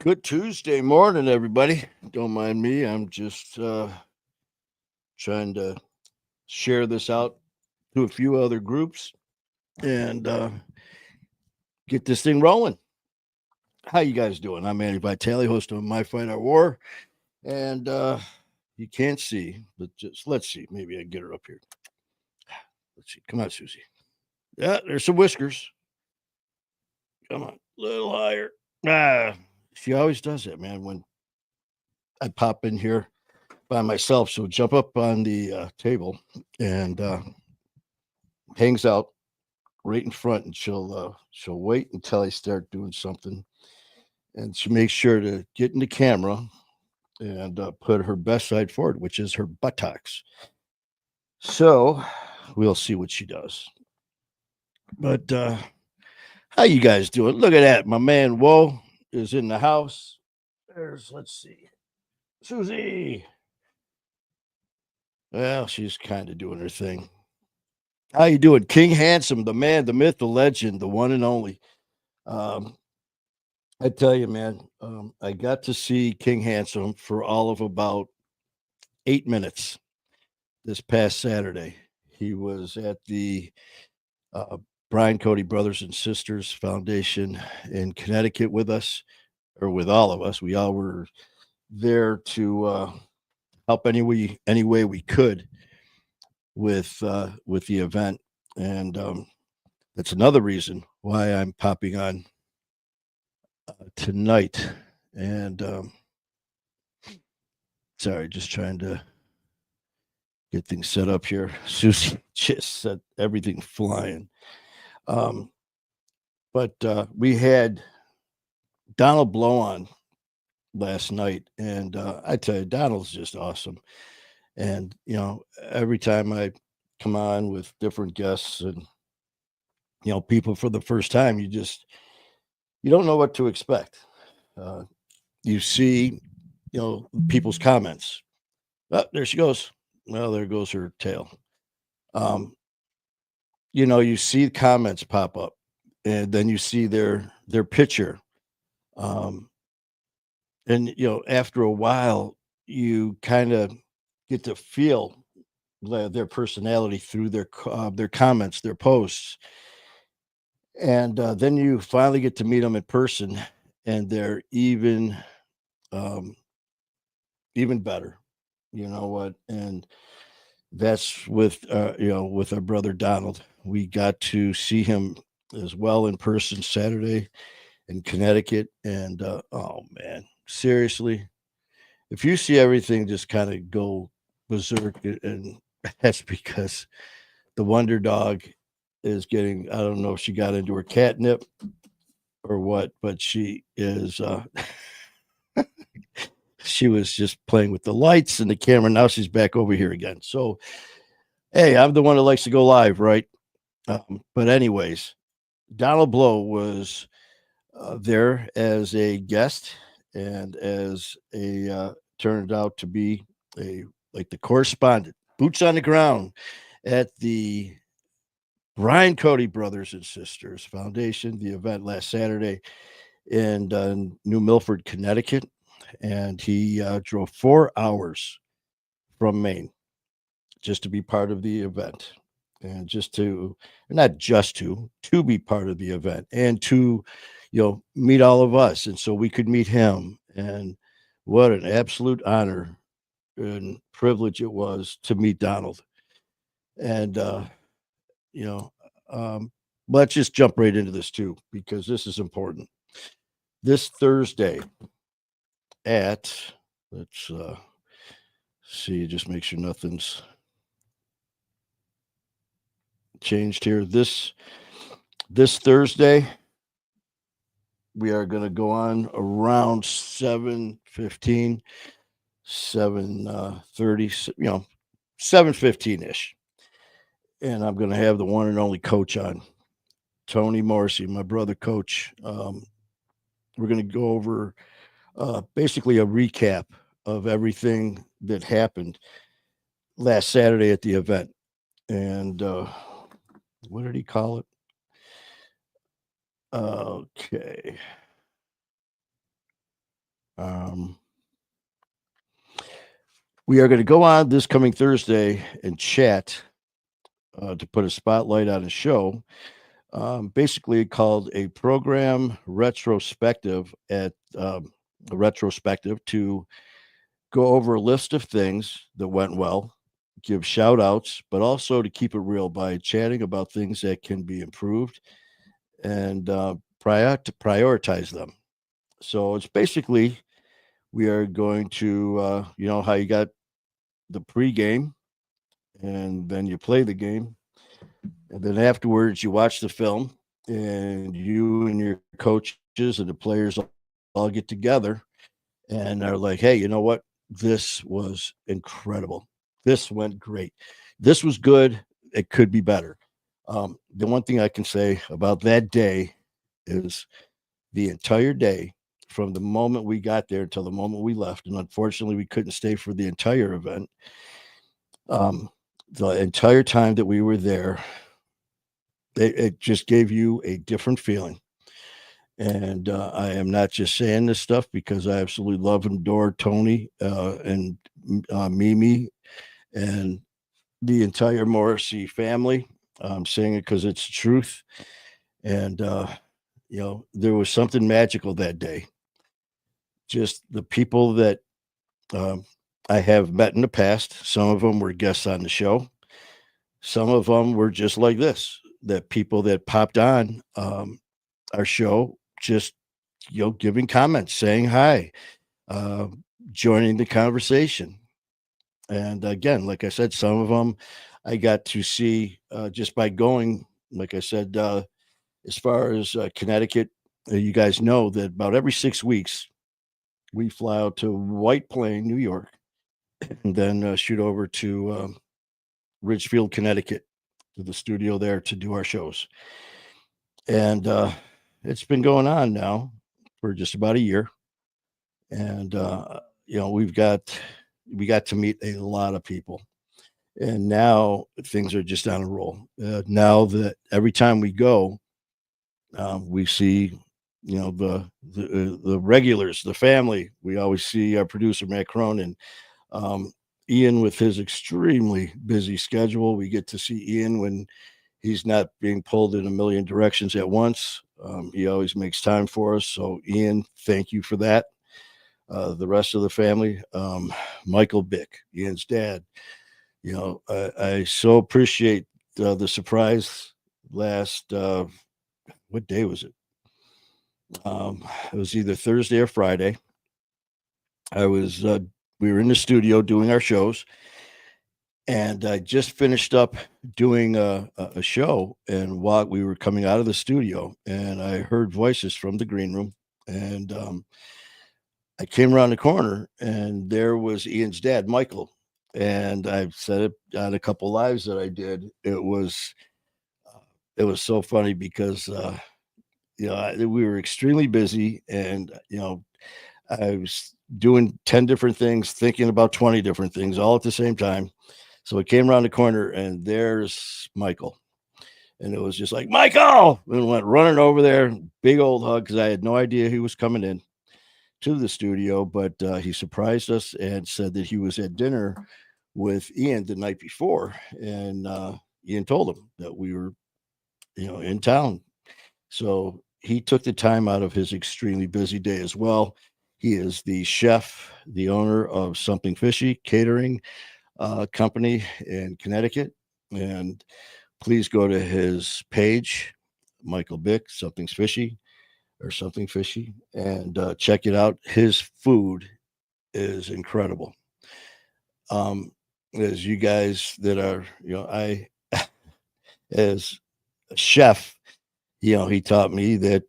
Good Tuesday morning, everybody. Don't mind me. I'm just trying to share this out to a few other groups and get this thing rolling. How you guys doing? I'm Andy Vitale, host of My Fight Our War, and you can't see, but just let's see. Maybe I can get her up here. Let's see. Come on, Susie. Yeah, there's some whiskers. Come on, a little higher. Ah, she always does that, man. When I pop in here by myself, she'll jump up on the table and hangs out right in front, and she'll wait until I start doing something, and she makes sure to get in the camera and put her best side forward, which is her buttocks. So we'll see what she does. But how you guys doing? Look at that, my man. Whoa is in the house. There's let's see, Susie. Well, she's kind of doing her thing. How you doing, King Handsome, the man, the myth, the legend, the one and only? Um, I tell you, man, I got to see King Handsome for all of about 8 minutes this past Saturday. He was at the uh, Brian Cody Brothers and Sisters Foundation in Connecticut with us, or with all of us. We all were there to help any way we could with the event, and that's another reason why I'm popping on tonight. And sorry, just trying to get things set up here. Susie just set everything flying. Um, but we had Donald Blow on last night, and I tell you, Donald's just awesome. And every time I come on with different guests and people for the first time, you don't know what to expect. Uh, you see, people's comments. Oh, there she goes. Well, there goes her tail. Um, you see comments pop up, and then you see their picture. Um, and after a while, you kind of get to feel their personality through their comments, their posts, and then you finally get to meet them in person, and they're um, even better. You know what? And that's with our brother Donald. We got to see him as well in person Saturday in Connecticut, and oh man, seriously, if you see everything just kind of go berserk, and that's because the Wonder Dog is getting. I don't know if she got into her catnip or what, but she is. She was just playing with the lights and the camera. Now she's back over here again. So, hey, I'm the one that likes to go live, right? But anyways, Donald Blow was there as a guest and as a turned out to be a like the correspondent, boots on the ground at the Brian Cody Brothers and Sisters Foundation, the event last Saturday in New Milford, Connecticut, and he drove 4 hours from Maine just to be part of the event, and just to not just to be part of the event, and to meet all of us, and so we could meet him. And what an absolute honor and privilege it was to meet Donald. And you know um, let's just jump right into this too, because this is important. This Thursday at let's see, just make sure nothing's changed here. This Thursday, we are going to go on around 7:15, 7:30, 7:15 ish. And I'm going to have the one and only coach on, Tony Morrissey, my brother coach. We're going to go over basically a recap of everything that happened last Saturday at the event. And what did he call it? Okay. Um, we are going to go on this coming Thursday and chat to put a spotlight on a show, basically called a program retrospective at a retrospective to go over a list of things that went well, give shout outs, but also to keep it real by chatting about things that can be improved and to prioritize them. So it's basically we are going to, how you got the pregame and then you play the game. And then afterwards, you watch the film and you and your coaches and the players all get together and are like, hey, you know what? This was incredible. This went great. This was good. It could be better. The one thing I can say about that day is the entire day from the moment we got there until the moment we left. And unfortunately, we couldn't stay for the entire event. The entire time that we were there, it just gave you a different feeling. And I am not just saying this stuff because I absolutely love and adore Tony and Mimi and the entire Morrissey family. I'm saying it because it's the truth. And, there was something magical that day. Just the people that um, I have met in the past, some of them were guests on the show. Some of them were just like this, that people that popped on our show, just, giving comments, saying hi, uh, joining the conversation. And again, like I said, some of them I got to see just by going, like I said, as far as Connecticut, you guys know that about every 6 weeks, we fly out to White Plain, New York, and then shoot over to Ridgefield, Connecticut, to the studio there to do our shows. And it's been going on now for just about a year. And, we got to meet a lot of people. And now things are just on a roll. Now that every time we go, we see, the regulars, the family. We always see our producer Matt Cronin, Ian with his extremely busy schedule. We get to see Ian when he's not being pulled in a million directions at once. He always makes time for us. So Ian, thank you for that. The rest of the family, Michael Bick, Ian's dad. I so appreciate the surprise last. What day was it? It was either Thursday or Friday. We were in the studio doing our shows, and I just finished up doing a show. And while we were coming out of the studio, and I heard voices from the green room, and I came around the corner, and there was Ian's dad, Michael. And I've said it on a couple lives that I did. It was so funny because we were extremely busy, and I was doing 10 different things, thinking about 20 different things all at the same time. So I came around the corner, and there's Michael. And it was just like, Michael, and went running over there, big old hug, because I had no idea he was coming in to the studio, but he surprised us and said that he was at dinner with Ian the night before. And Ian told him that we were, in town. So he took the time out of his extremely busy day as well. He is the chef, the owner of Something Fishy Catering company in Connecticut. And please go to his page, Michael Bick, Something's Fishy or Something Fishy, and check it out. His food is incredible. As you guys that are, I, as a chef, he taught me that,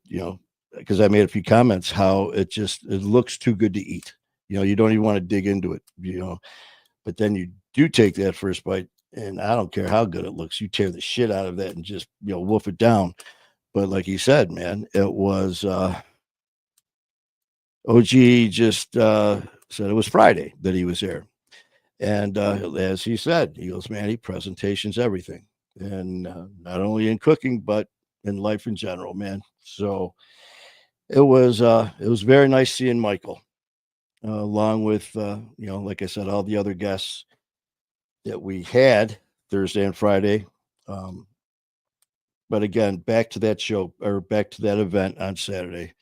because I made a few comments, how it looks too good to eat. You don't even want to dig into it, but then you do take that first bite, and I don't care how good it looks, you tear the shit out of that and just, wolf it down. But like he said, man, it was, OG just said it was Friday that he was there. And as he said, he goes, Manny, presentation's everything. And not only in cooking, but in life in general, man. So it was very nice seeing Michael. along with, like I said, all the other guests that we had Thursday and Friday. Um, but again, back to that show or back to that event on Saturday,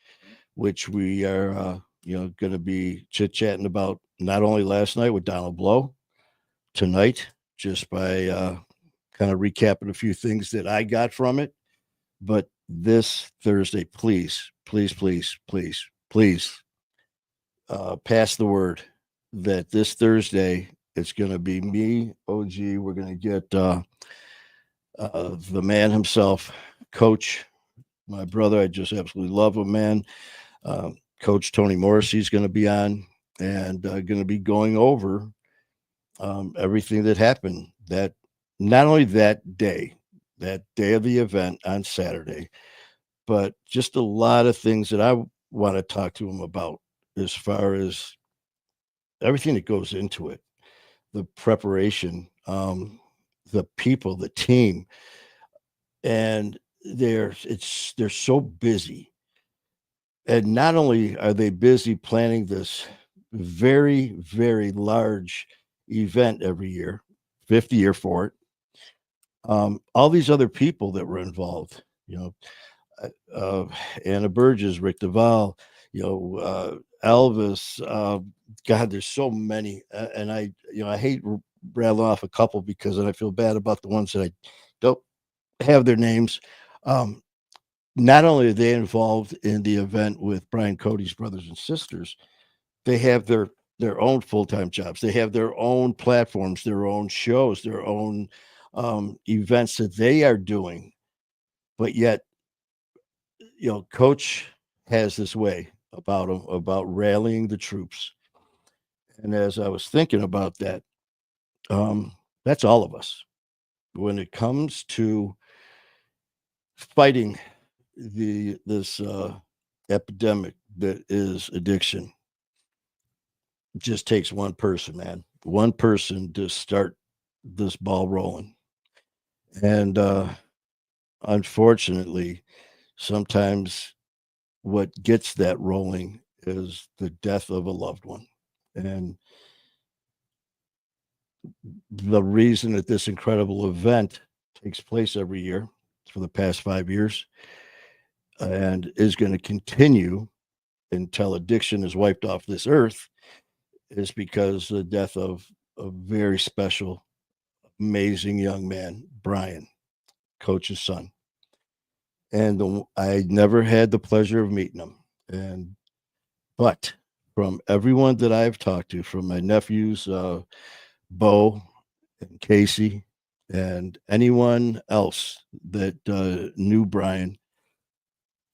which we are, going to be chit chatting about not only last night with Donald Blow, tonight, just by kind of recapping a few things that I got from it. But this Thursday, please, please, please, please, please pass the word that this Thursday it's going to be me, OG. We're going to get the man himself, Coach, my brother. I just absolutely love him, man. Coach Tony Morrissey's going to be on and going to be going over everything that happened that not only that day of the event on Saturday, but just a lot of things that I want to talk to him about as far as everything that goes into it, the preparation, the people, the team, and they're so busy. And not only are they busy planning this very, very large event every year, 50th year for it, all these other people that were involved, Anna Burgess, Rick Duvall, Elvis. God, there's so many, and I hate rattling off a couple because then I feel bad about the ones that I don't have their names. Not only are they involved in the event with Brian Cody's brothers and sisters, they have their own full-time jobs. They have their own platforms, their own shows, their own events that they are doing. But yet, Coach has this way about him, about rallying the troops. And as I was thinking about that, that's all of us. When it comes to fighting this epidemic that is addiction, it just takes one person, man. One person to start this ball rolling. And unfortunately, sometimes what gets that rolling is the death of a loved one. And the reason that this incredible event takes place every year for the past 5 years and is going to continue until addiction is wiped off this earth is because the death of a very special, amazing young man, Brian, Coach's son. And I never had the pleasure of meeting him. But from everyone that I've talked to, from my nephews, Bo and Casey, and anyone else that knew Brian,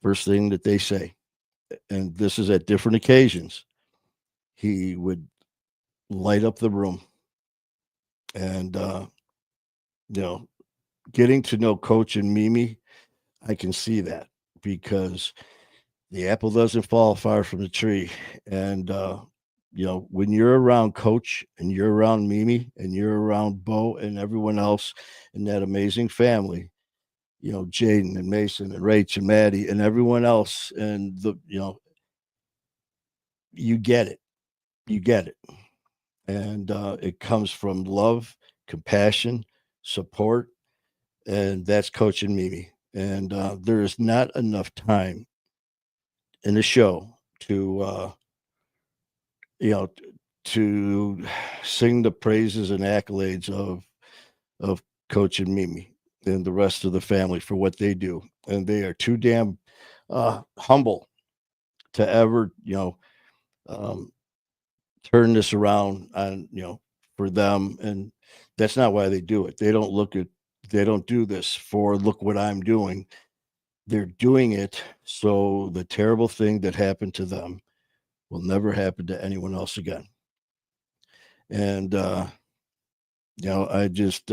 first thing that they say, and this is at different occasions, he would light up the room. And, getting to know Coach and Mimi, I can see that because the apple doesn't fall far from the tree. And, when you're around Coach and you're around Mimi and you're around Bo and everyone else in that amazing family, Jaden and Mason and Rach and Maddie and everyone else, and you get it. You get it. And it comes from love, compassion, support, and that's Coach and Mimi. And there is not enough time in the show to you know to sing the praises and accolades of Coach and Mimi and the rest of the family for what they do, and they are too damn humble to ever um, turn this around on for them. And that's not why they do it. They don't do this for look what I'm doing. They're doing it so the terrible thing that happened to them will never happen to anyone else again. And I just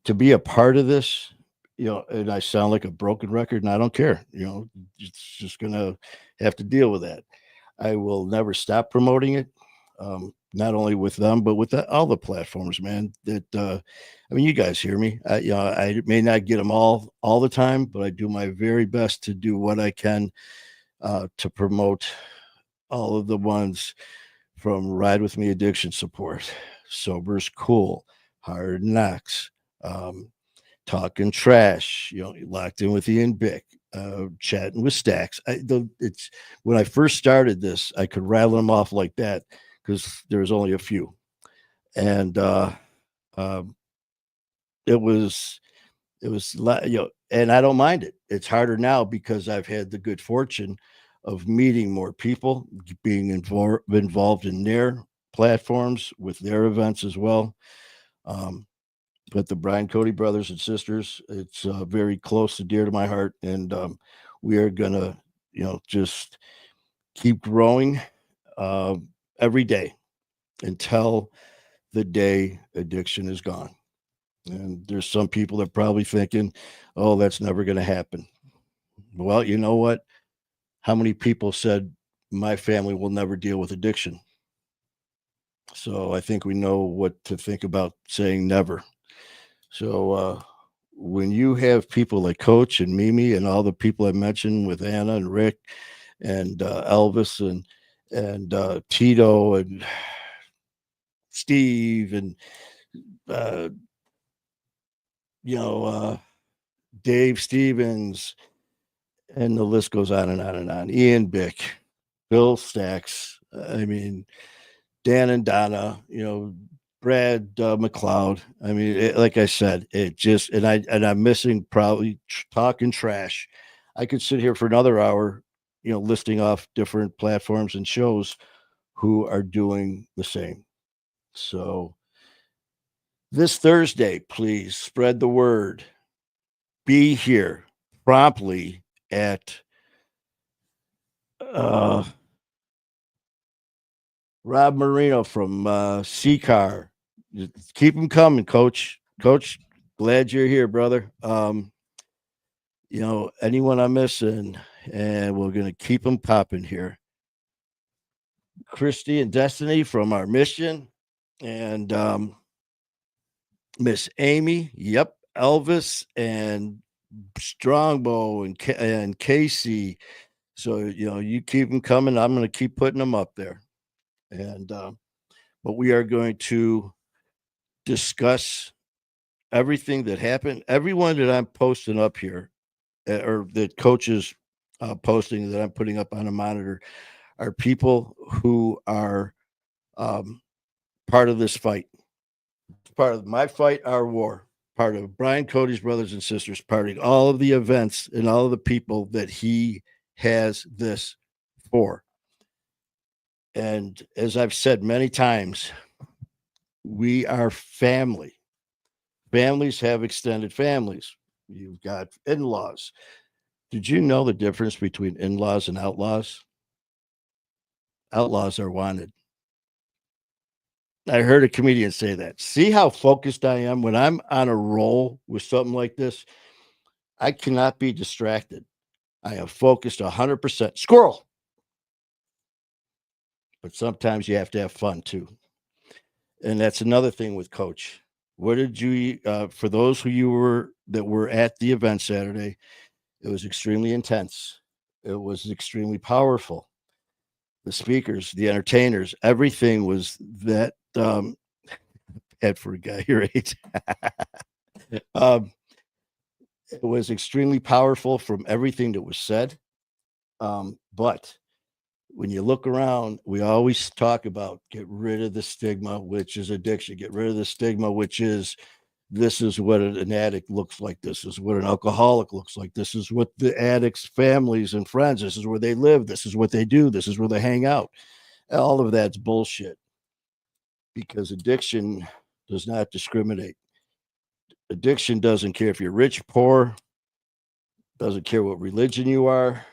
to be a part of this, and I sound like a broken record, and I don't care. It's just gonna have to deal with that. I will never stop promoting it, not only with them but with all the platforms, man. That I mean, you guys hear me. I may not get them all the time, but I do my very best to do what I can to promote all of the ones from Ride With Me Addiction Support, Sober's Cool, Hard Knocks, Talking Trash, Locked In with Ian Bick, Chatting with Stacks. It's when I first started this, I could rattle them off like that because there was only a few, and um, it was and I don't mind it. It's harder now because I've had the good fortune of meeting more people, being involved in their platforms with their events as well. Um, but the Brian Cody brothers and sisters, it's very close and dear to my heart, and we are gonna, just keep growing uh, every day until the day addiction is gone. And there's some people that are probably thinking, "Oh, that's never going to happen." Well, you know what? How many people said my family will never deal with addiction? So I think we know what to think about saying never. So when you have people like Coach and Mimi and all the people I mentioned with Anna and Rick and Elvis and Tito and Steve and uh, you know Dave Stevens, and the list goes on and on and on. Ian Bick, Bill Stacks. I mean, Dan and Donna. Brad McLeod. I mean, like I said, it just I'm missing probably talking trash. I could sit here for another hour, listing off different platforms and shows who are doing the same. So this Thursday, please spread the word. Be here promptly at Rob Marino from C-Car. Keep them coming, Coach. Coach, glad you're here, brother. Anyone I'm missing, and we're going to keep them popping here. Christy and Destiny from our mission, and Miss Amy. Yep, Elvis and Strongbow and Casey. So you keep them coming. I'm going to keep putting them up there, and but we are going to discuss everything that happened. Everyone that I'm posting up here, or that coaches posting that I'm putting up on a monitor, are people who are part of this fight, part of my fight, our war, part of Brian Cody's brothers and sisters, part of all of the events and all of the people that he has this for. And as I've said many times, we are family. Families have extended families. You've got in-laws. Did you know the difference between in-laws and outlaws? Outlaws are wanted. I heard a comedian say that. See how focused I am when I'm on a roll with something like this? I cannot be distracted. I am focused 100%. Squirrel. But sometimes you have to have fun too. And that's another thing with Coach. What did you, for those that were at the event Saturday, it was extremely intense. It was extremely powerful. The speakers, the entertainers, everything was that bad for a guy your age. It was extremely powerful from everything that was said. But when you look around, we always talk about get rid of the stigma, which is addiction. Get rid of the stigma, which is this is what an addict looks like. This is what an alcoholic looks like. This is what the addicts' families and friends, this is where they live. This is what they do. This is where they hang out. All of that's bullshit because addiction does not discriminate. Addiction doesn't care if you're rich, poor, doesn't care what religion you are,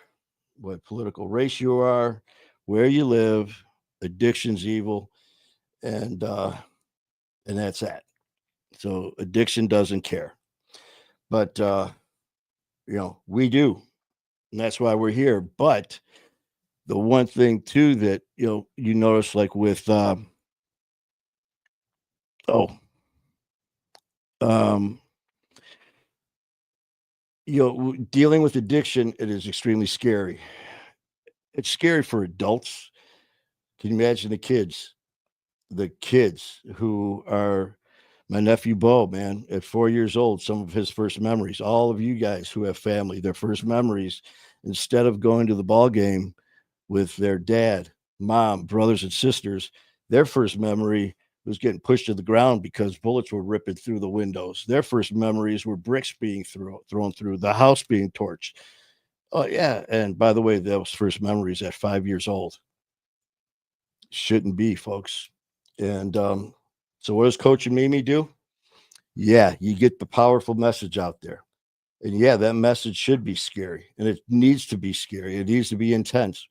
what political race you are, where you live. Addiction's evil, and that's that. So addiction doesn't care, but we do, and that's why we're here. But the one thing too that you notice, like with dealing with addiction, it is extremely scary. It's scary for adults Can you imagine the kids who are my nephew Bo, man, at 4 years old, some of his first memories, all of you guys who have family, their first memories, instead of going to the ball game with their dad, mom, brothers, and sisters, their first memory was getting pushed to the ground because bullets were ripping through the windows. Their first memories were bricks being thrown through, the house being torched. Oh, yeah. And by the way, those first memories at 5 years old shouldn't be, folks. And so, what does Coach and Mimi do? Yeah, you get the powerful message out there. And yeah, that message should be scary and it needs to be scary. It needs to be intense,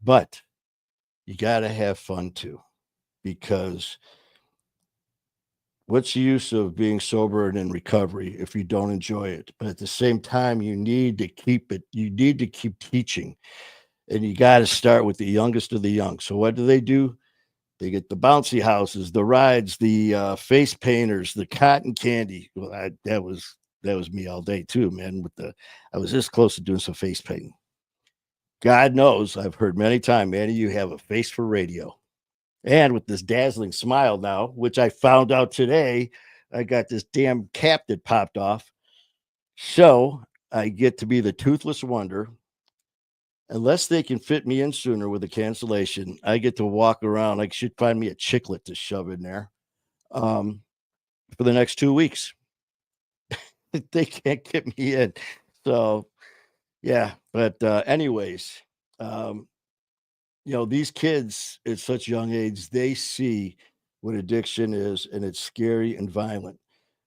but you got to have fun too, because what's the use of being sober and in recovery if you don't enjoy it? But at the same time, you need to keep it, you need to keep teaching, and you got to start with the youngest of the young. So, what do? They get the bouncy houses, the rides, the face painters, the cotton candy. Well, that was me all day too, man. I was this close to doing some face painting. God knows, I've heard many times, Manny, you have a face for radio. And with this dazzling smile now, which I found out today, I got this damn cap that popped off. So I get to be the toothless wonder. Unless they can fit me in sooner with a cancellation, I get to walk around. I should find me a chiclet to shove in there um, for the next 2 weeks. They can't get me in. So, yeah. But, anyways, um, these kids at such young age, they see what addiction is, and it's scary and violent.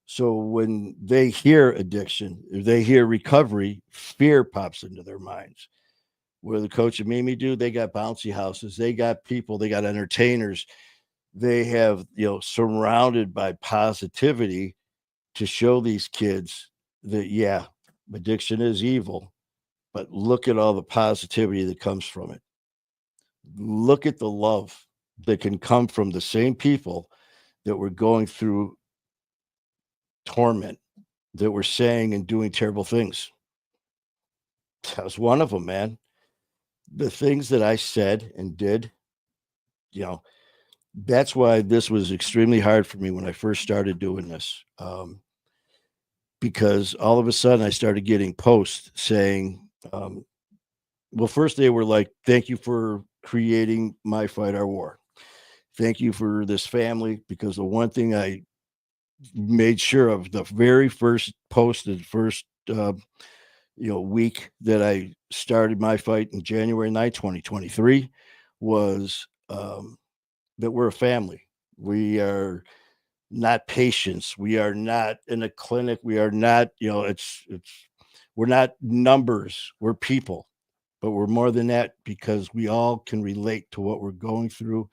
So when they hear addiction, if they hear recovery, fear pops into their minds. Where the Coach and Mimi do, they got bouncy houses, they got people, they got entertainers, they have, surrounded by positivity to show these kids that, yeah, addiction is evil, but look at all the positivity that comes from it. Look at the love that can come from the same people that were going through torment, that were saying and doing terrible things. That was one of them, man. The things that I said and did, you know, that's why this was extremely hard for me when I first started doing this. Because all of a sudden I started getting posts saying, well, first they were like, thank you for creating My Fight Our War. Thank you for this family. Because the one thing I made sure of, the very first post, the first week that I started My Fight in January 9th, 2023, was that we're a family. We are not patients. We are not in a clinic. We are not, we're not numbers. We're people, but we're more than that, because we all can relate to what we're going through.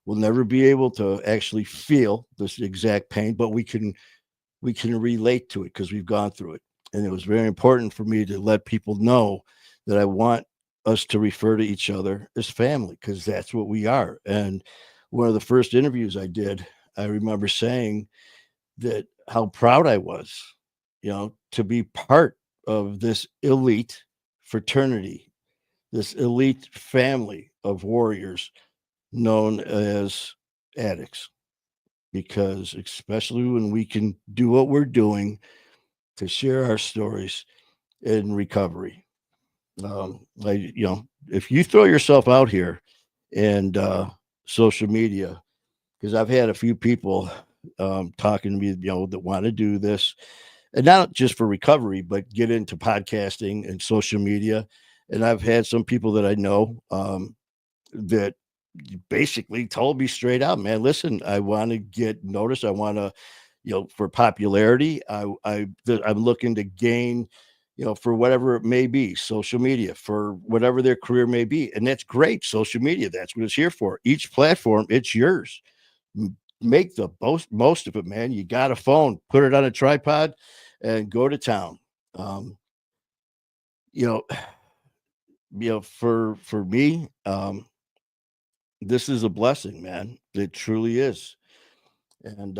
We'll never be able to actually feel this exact pain, but we can relate to it because we've gone through it. And it was very important for me to let people know that I want us to refer to each other as family, because that's what we are. And one of the first interviews I did, I remember saying that how proud I was, to be part of this elite fraternity, this elite family of warriors known as addicts. Because especially when we can do what we're doing to share our stories in recovery, if you throw yourself out here and social media, because I've had a few people talking to me, that want to do this, and not just for recovery, but get into podcasting and social media. And I've had some people that I know that basically told me straight out, man, listen, I want to get noticed. I want to, for popularity. I'm looking to gain, for whatever it may be, social media, for whatever their career may be. And that's great. Social media, that's what it's here for. Each platform, it's yours. Make the most of it, man. You got a phone, put it on a tripod and go to town. You know, for me, this is a blessing, man. It truly is. And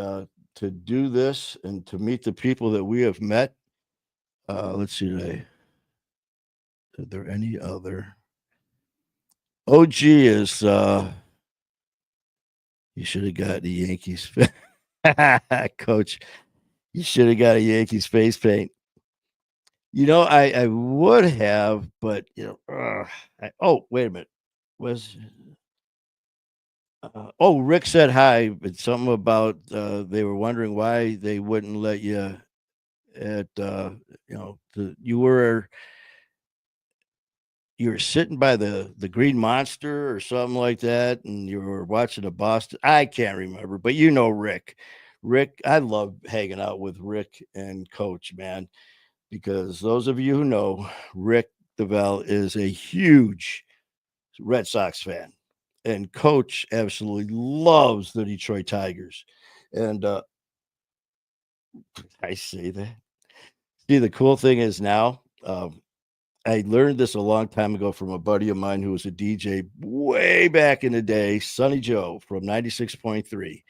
to do this and to meet the people that we have met, let's see, are there any other? OG is You should have got the Yankees. Coach, you should have got a Yankees face paint. I would have, but oh, wait a minute. Was Rick said hi, but something about they were wondering why they wouldn't let you at you were sitting by the Green Monster or something like that, and you were watching a Boston. I can't remember, but Rick. Rick, I love hanging out with Rick and Coach, man, because those of you who know, Rick DeVal is a huge Red Sox fan, and Coach absolutely loves the Detroit Tigers. And I say that. See, the cool thing is now, I learned this a long time ago from a buddy of mine who was a DJ way back in the day, Sonny Joe from 96.3.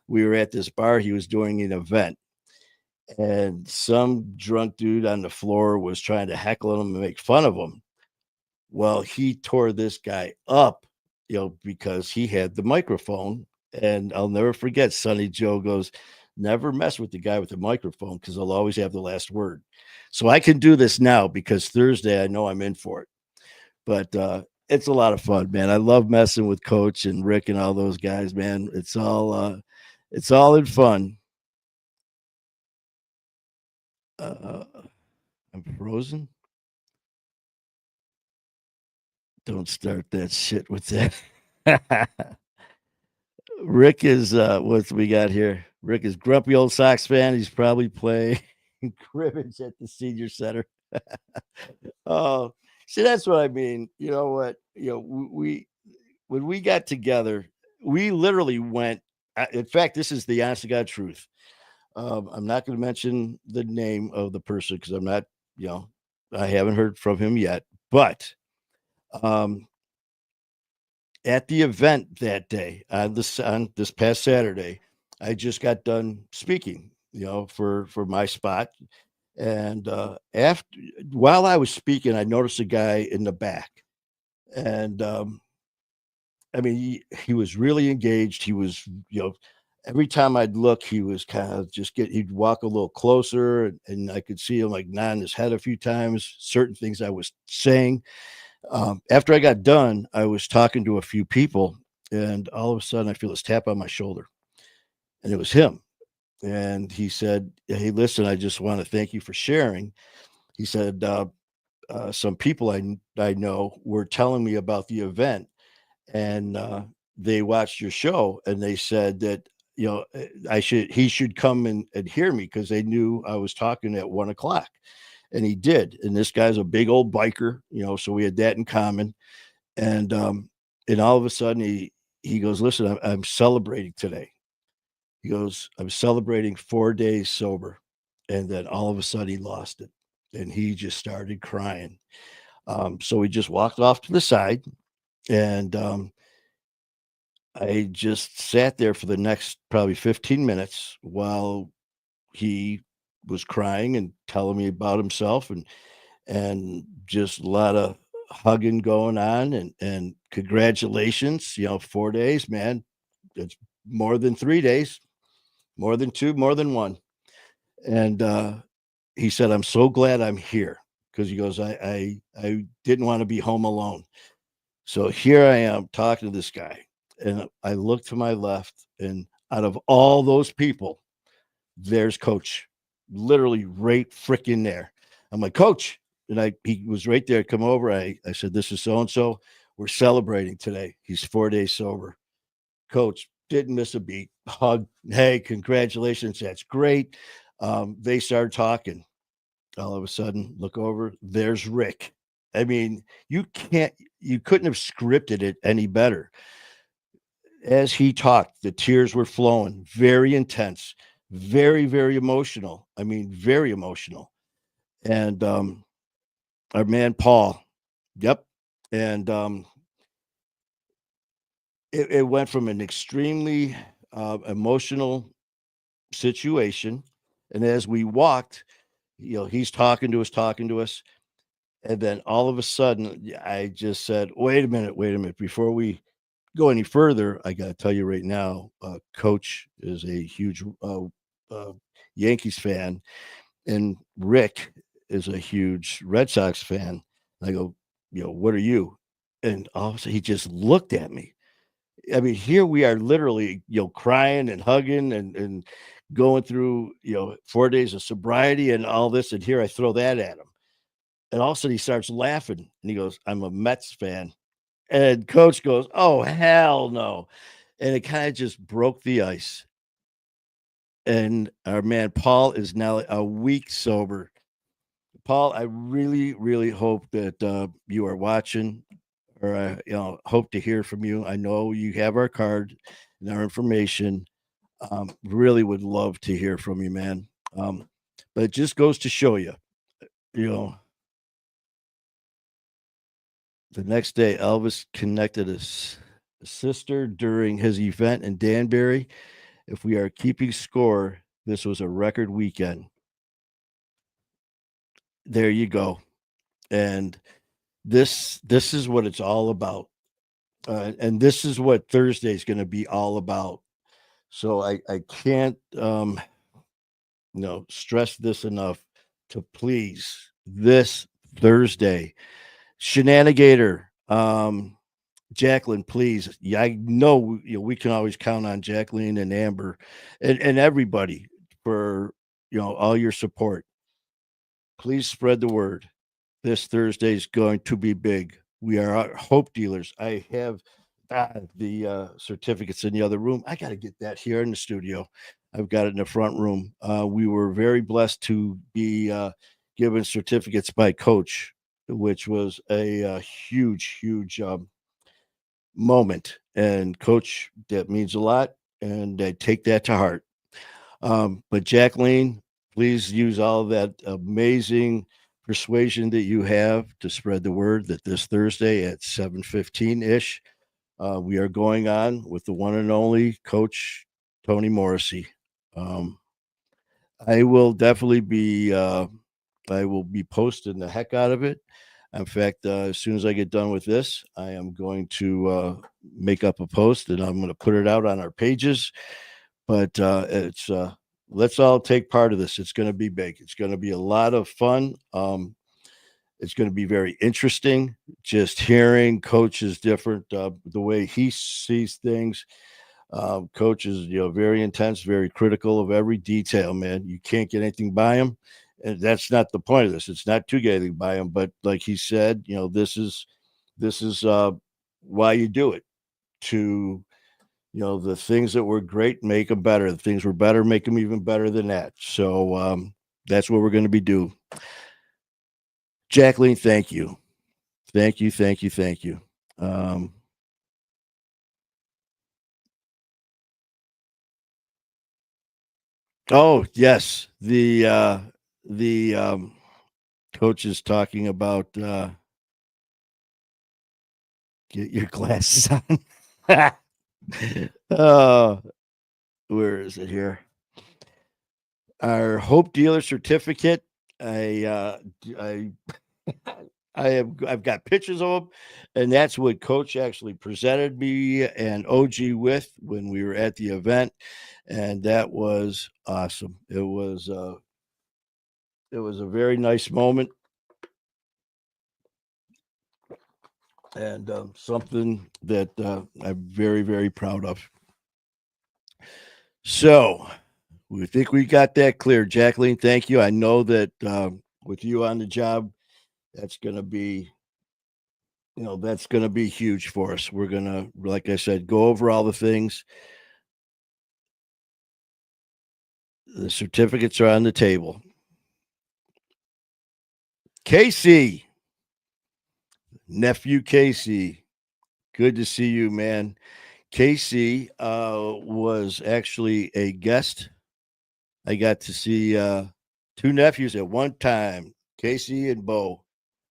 We were at this bar, he was doing an event, and some drunk dude on the floor was trying to heckle him and make fun of him. Well, he tore this guy up, because he had the microphone. And I'll never forget, Sonny Joe goes, never mess with the guy with the microphone because I'll always have the last word. So I can do this now because Thursday I know I'm in for it. But it's a lot of fun, man. I love messing with Coach and Rick and all those guys, man. It's all in fun. I'm frozen. Don't start that shit with that. Rick is what we got here. Rick is grumpy old Sox fan. He's probably playing cribbage at the senior center. Oh, see, that's what I mean. You know what? We when we got together, we literally went. In fact, this is the honest to God truth. I'm not going to mention the name of the person because I'm not. I haven't heard from him yet. But um, at the event that day on this past Saturday, I just got done speaking, for my spot. And after while I was speaking, I noticed a guy in the back, and I mean, he was really engaged. He was, every time I'd look, he was kind of he'd walk a little closer, and I could see him like nodding his head a few times. Certain things I was saying. After I got done, I was talking to a few people, and all of a sudden, I feel this tap on my shoulder, and it was him. And he said, "Hey, listen, I just want to thank you for sharing." He said, "Some people I know were telling me about the event, and they watched your show, and they said that." He should come and hear me because they knew I was talking at 1 o'clock, and he did. And this guy's a big old biker, so we had that in common. And all of a sudden he goes, "Listen, I'm celebrating today." He goes, "I'm celebrating 4 days sober," and then all of a sudden he lost it, and he just started crying. So we just walked off to the side, and I just sat there for the next probably 15 minutes while he was crying and telling me about himself, and just a lot of hugging going on, and congratulations, 4 days, man. It's more than 3 days, more than two, more than one. And he said, "I'm so glad I'm here," because he goes, I didn't want to be home alone. So here I am talking to this guy, and I look to my left, and out of all those people, there's Coach, literally right freaking there. I'm like, "Coach," and he was right there. Come over. I said, "This is so and so. We're celebrating today. He's 4 days sober." Coach didn't miss a beat. Hug. "Hey, congratulations. That's great." They started talking. All of a sudden, look over. There's Rick. I mean, you couldn't have scripted it any better. As he talked, the tears were flowing, very intense, very, very emotional. I mean, very emotional. And our man Paul, yep. And it went from an extremely emotional situation, and as we walked, he's talking to us, and then all of a sudden, I just said, wait a minute, before we go any further, I got to tell you right now, Coach is a huge uh, Yankees fan, and Rick is a huge Red Sox fan. And I go, what are you? And all of a sudden, he just looked at me. I mean, here we are literally, crying and hugging and going through, 4 days of sobriety and all this. And here I throw that at him. And all of a sudden he starts laughing and he goes, I'm a Mets fan. And coach goes, oh, hell no. And it kind of just broke the ice. And our man, Paul, is now a week sober. Paul, I really, really hope that you are watching, or I hope to hear from you. I know you have our card and our information. Really would love to hear from you, man. But it just goes to show you, you know, the next day, Elvis connected his sister during his event in Danbury. If we are keeping score, this was a record weekend. There you go. And this is what it's all about. And this is what Thursday is going to be all about. So I can't stress this enough to please this Thursday. Shenanigator, Jacqueline, please. Yeah, I know, we can always count on Jacqueline and Amber and everybody for all your support. Please spread the word. This Thursday is going to be big. We are hope dealers. I have the certificates in the other room. I got to get that here in the studio. I've got it in the front room. We were very blessed to be given certificates by Coach, which was a huge, huge moment. And Coach, that means a lot, and I take that to heart. But Jacqueline, please use all that amazing persuasion that you have to spread the word that this Thursday at 7:15 ish, we are going on with the one and only Coach Tony Morrissey. I will definitely be I will be posting the heck out of it. In fact, as soon as I get done with this, I am going to make up a post and I'm going to put it out on our pages. But it's let's all take part of this. It's going to be big. It's going to be a lot of fun. It's going to be very interesting. Just hearing Coach's different the way he sees things. Coach is very intense, very critical of every detail. Man, you can't get anything by him, and that's not the point of this. It's not to get anything by him, but like he said, this is why you do it, to the things that were great, make them better. The things were better, make them even better than that. So that's what we're going to be doing. Jacqueline, thank you. Thank you, thank you, thank you. Oh, yes. The coach is talking about get your glasses on. Oh, where is it here? Our Hope Dealer certificate. I I've got pictures of them, and that's what Coach actually presented me and OG with when we were at the event, and that was awesome. It was a very nice moment, and something that I'm very, very proud of. So we think we got that clear. Jacqueline, thank you. I know that with you on the job, that's going to be, that's going to be huge for us. We're going to, like I said, go over all the things. The certificates are on the table. Casey, nephew Casey, good to see you, man. Casey was actually a guest. I got to see two nephews at one time. Casey and Bo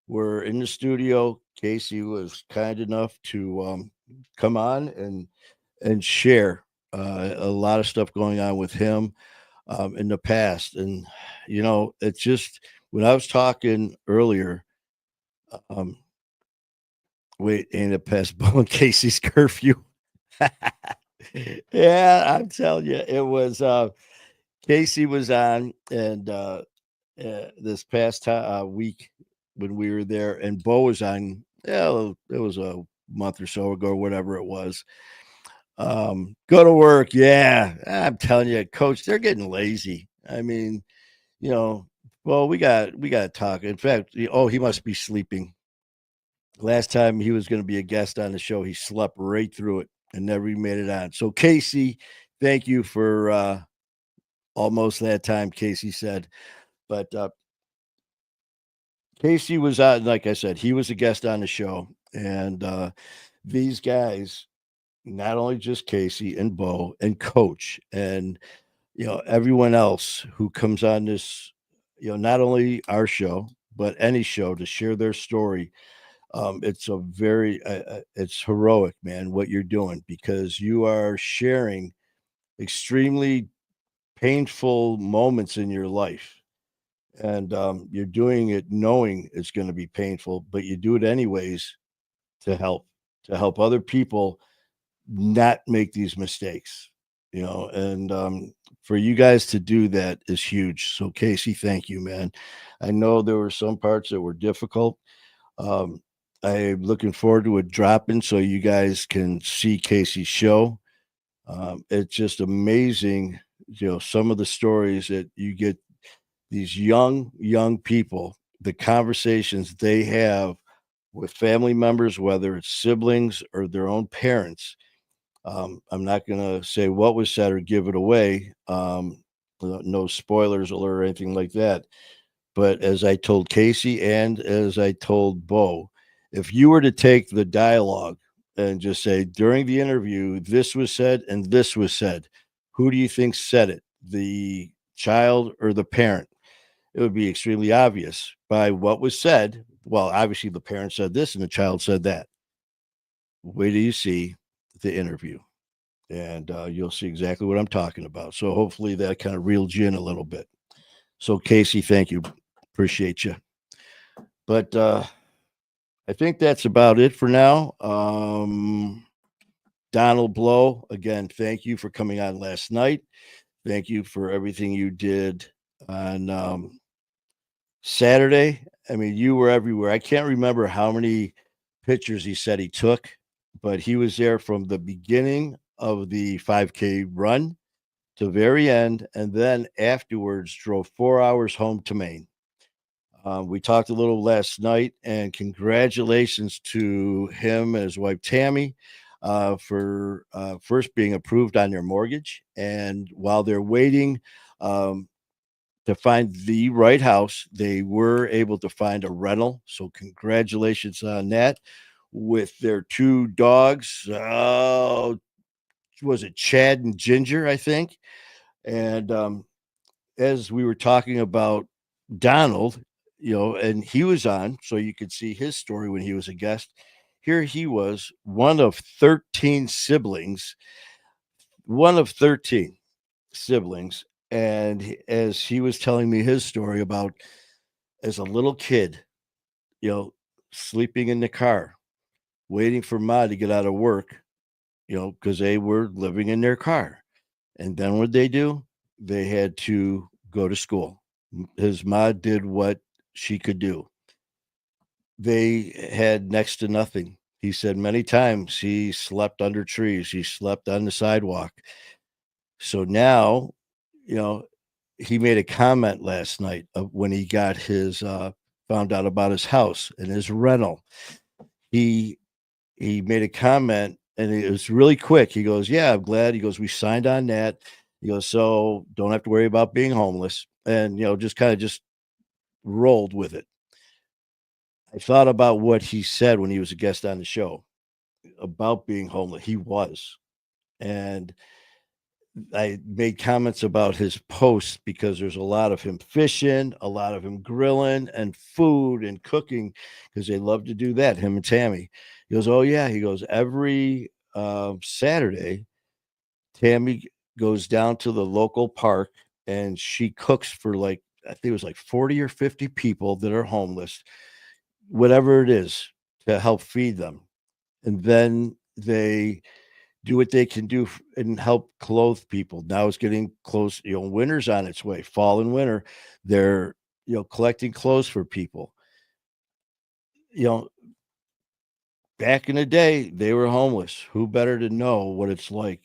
were in the studio. Casey was kind enough to come on and share a lot of stuff going on with him in the past. And it's just when I was talking earlier. Wait, ain't it past Bo and Casey's curfew? Yeah, I'm telling you, it was Casey was on, and this past week when we were there, and Bo was on. Yeah, it was a month or so ago, whatever it was. Go to work. Yeah, I'm telling you, coach, they're getting lazy. I mean, you know, well, we got to talk. In fact, oh, he must be sleeping. Last time he was going to be a guest on the show, he slept right through it and never even made it on. So, Casey, thank you for almost that time, Casey said. But Casey was on, like I said, he was a guest on the show. And these guys, not only just Casey and Bo and Coach and, everyone else who comes on this, not only our show, but any show to share their story. It's a very, it's heroic, man, what you're doing because you are sharing extremely painful moments in your life. And you're doing it knowing it's going to be painful, but you do it anyways to help other people not make these mistakes, and for you guys to do that is huge. So, Casey, thank you, man. I know there were some parts that were difficult. Um, I'm looking forward to it dropping so you guys can see Casey's show. It's just amazing, some of the stories that you get these young people, the conversations they have with family members, whether it's siblings or their own parents. I'm not going to say what was said or give it away. No spoilers or anything like that. But as I told Casey and as I told Bo, if you were to take the dialogue and just say during the interview, this was said and this was said, who do you think said it? The child or the parent? It would be extremely obvious by what was said. Well, obviously, the parent said this and the child said that. Wait till you see the interview, and you'll see exactly what I'm talking about. So, hopefully, that kind of reeled you in a little bit. So, Casey, thank you. Appreciate you. But I think that's about it for now. Donald Blow, again, thank you for coming on last night. Thank you for everything you did on Saturday. I mean, you were everywhere. I can't remember how many pictures he said he took, but he was there from the beginning of the 5K run to the very end, and then afterwards drove 4 hours home to Maine. We talked a little last night, and congratulations to him and his wife Tammy for first being approved on their mortgage. And while they're waiting to find the right house, they were able to find a rental. So, congratulations on that. With their two dogs, was it Chad and Ginger? I think. And as we were talking about Donald, and he was on, so you could see his story when he was a guest. Here he was, one of 13 siblings. And as he was telling me his story about as a little kid, you know, sleeping in the car, waiting for Ma to get out of work, because they were living in their car. And then what they do? They had to go to school. His ma did what she could do. They had next to nothing. He said many times he slept under trees, he slept on the sidewalk. So now, you know, he made a comment last night of when he got his found out about his house and his rental. He he made a comment and it was really quick. He goes, "Yeah, I'm glad." He goes, "We signed on that." He goes, "So don't have to worry about being homeless." And just kind of just rolled with it. I thought about what he said when he was a guest on the show about being homeless. He was. And I made comments about his posts because there's a lot of him fishing, a lot of him grilling and food and cooking because they love to do that, him and Tammy. He goes, "Oh, yeah." He goes, "Every Saturday, Tammy goes down to the local park and she cooks for like, I think it was like 40 or 50 people that are homeless, whatever it is, to help feed them. And then they do what they can do and help clothe people. Now it's getting close, winter's on its way, fall and winter. They're, collecting clothes for people. You know, back in the day, they were homeless. Who better to know what it's like?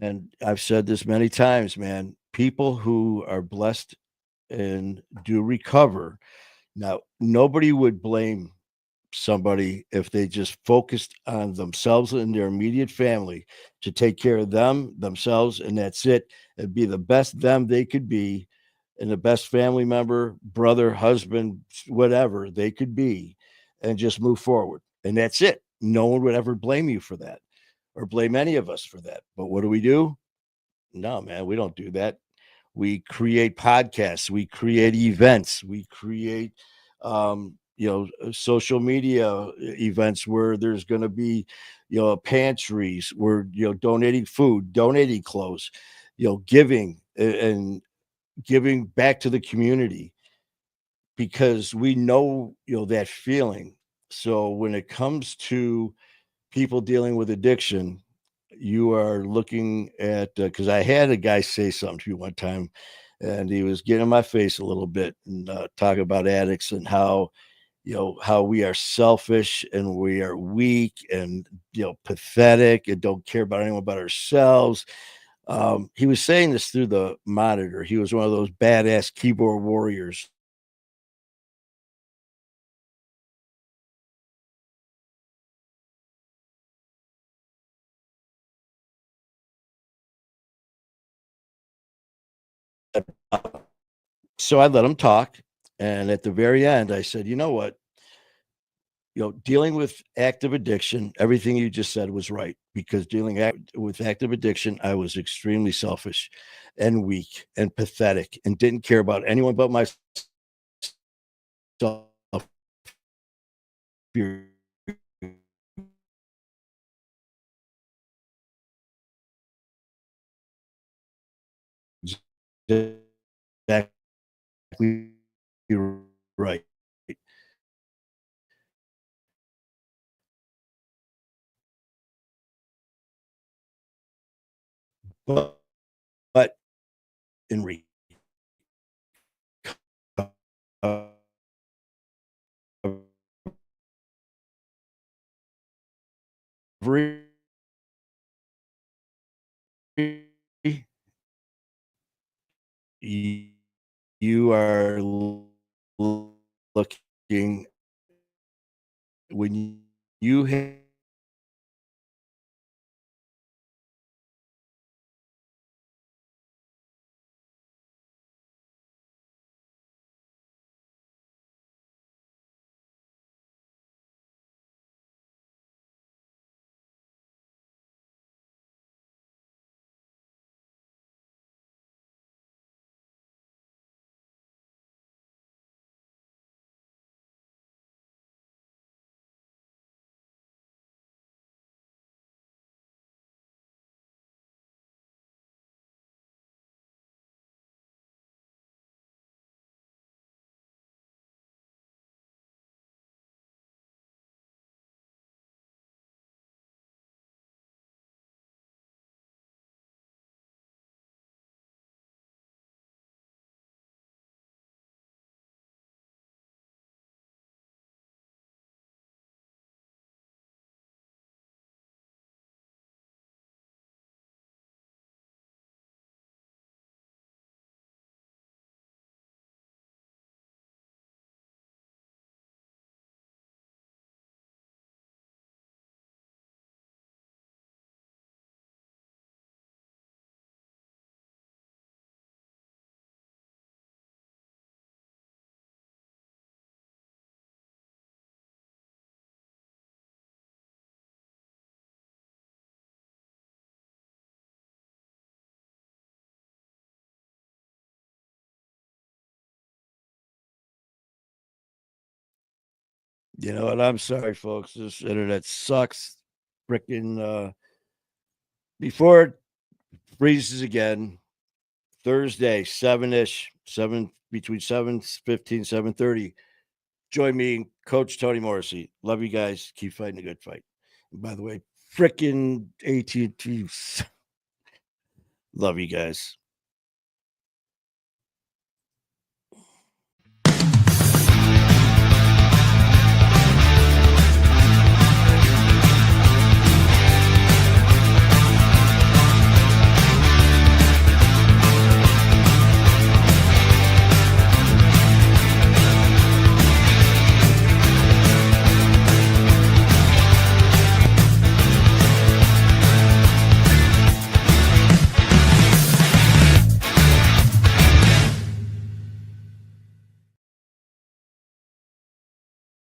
And I've said this many times, man. People who are blessed and do recover. Now, nobody would blame somebody if they just focused on themselves and their immediate family to take care of themselves, and that's it. And be the best them they could be, and the best family member, brother, husband, whatever they could be, and just move forward. And that's it. No one would ever blame you for that or blame any of us for that. But what do? No, man, we don't do that. We create podcasts, we create events, we create social media events where there's going to be pantries where donating food, donating clothes, giving and giving back to the community, because we know that feeling. So when it comes to people dealing with addiction, you are looking at, because I had a guy say something to me one time, and he was getting in my face a little bit and talking about addicts and how we are selfish and we are weak and pathetic and don't care about anyone but ourselves. He was saying this through the monitor. He was one of those badass keyboard warriors. So I let him talk, and at the very end, I said, "You know what? Dealing with active addiction, everything you just said was right, because with active addiction, I was extremely selfish and weak and pathetic and didn't care about anyone but myself. You're exactly right. But, but in recovery, you are looking when you and I'm sorry, folks. This internet sucks. Freaking before it freezes again, Thursday, 7-ish, 7 between 7:15, 7:30. Join me, Coach Tony Morrissey. Love you guys. Keep fighting a good fight. By the way, frickin' AT&T. Love you guys.